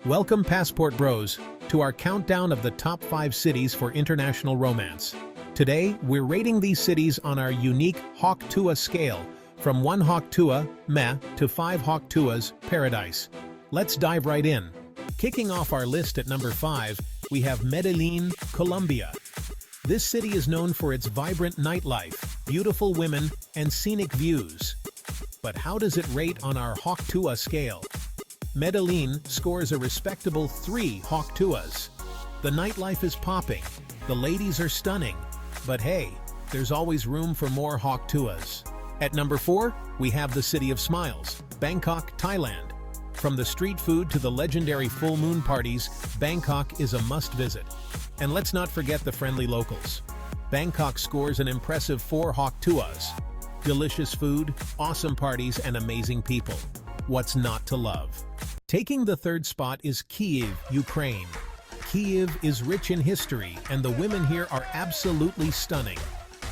Welcome, Passport Bros, to our countdown of the top 5 cities for international romance. Today, we're rating these cities on our unique Hawk Tuah scale, from 1 Hawk Tuah, meh, to 5 Hawk Tuahs, paradise. Let's dive right in. Kicking off our list at number 5, we have Medellín, Colombia. This city is known for its vibrant nightlife, beautiful women, and scenic views. But how does it rate on our Hawk Tuah scale? Medellín scores a respectable 3 Hawk Tuahs. The nightlife is popping, the ladies are stunning, but hey, there's always room for more Hawk Tuahs. At number 4, we have the City of Smiles, Bangkok, Thailand. From the street food to the legendary full moon parties, Bangkok is a must-visit. And let's not forget the friendly locals. Bangkok scores an impressive 4 Hawk Tuahs. Delicious food, awesome parties, and amazing people. What's not to love? Taking the 3rd spot is Kyiv, Ukraine. Kyiv is rich in history, and the women here are absolutely stunning.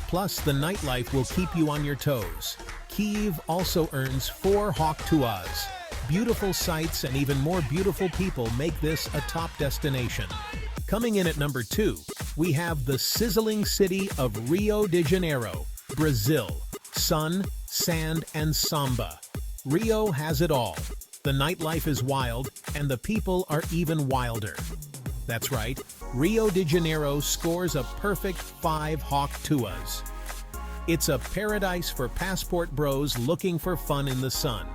Plus, the nightlife will keep you on your toes. Kyiv also earns 4 Hawk Tuahs. Beautiful sights and even more beautiful people make this a top destination. Coming in at number 2, we have the sizzling city of Rio de Janeiro, Brazil. Sun, sand, and samba. Rio has it all. The nightlife is wild, and the people are even wilder. That's right, Rio de Janeiro scores a perfect 5 Hawk Tuahs. It's a paradise for Passport Bros looking for fun in the sun.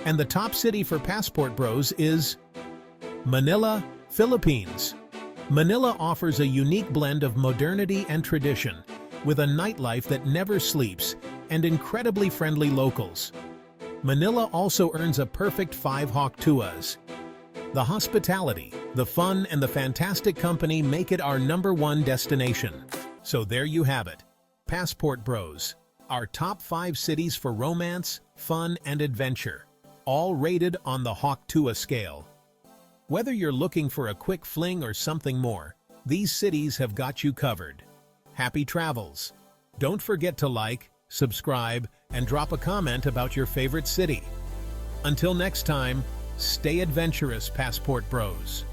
And the top city for Passport Bros is Manila, Philippines. Manila offers a unique blend of modernity and tradition, with a nightlife that never sleeps and incredibly friendly locals. Manila also earns a perfect 5 Hawk Tuahs. The hospitality, the fun, and the fantastic company make it our number 1 destination. So there you have it, Passport Bros, our top 5 cities for romance, fun, and adventure, all rated on the Hawk Tuah scale. Whether you're looking for a quick fling or something more, these cities have got you covered. Happy travels! Don't forget to like, subscribe, and drop a comment about your favorite city. Until next time, stay adventurous, Passport Bros.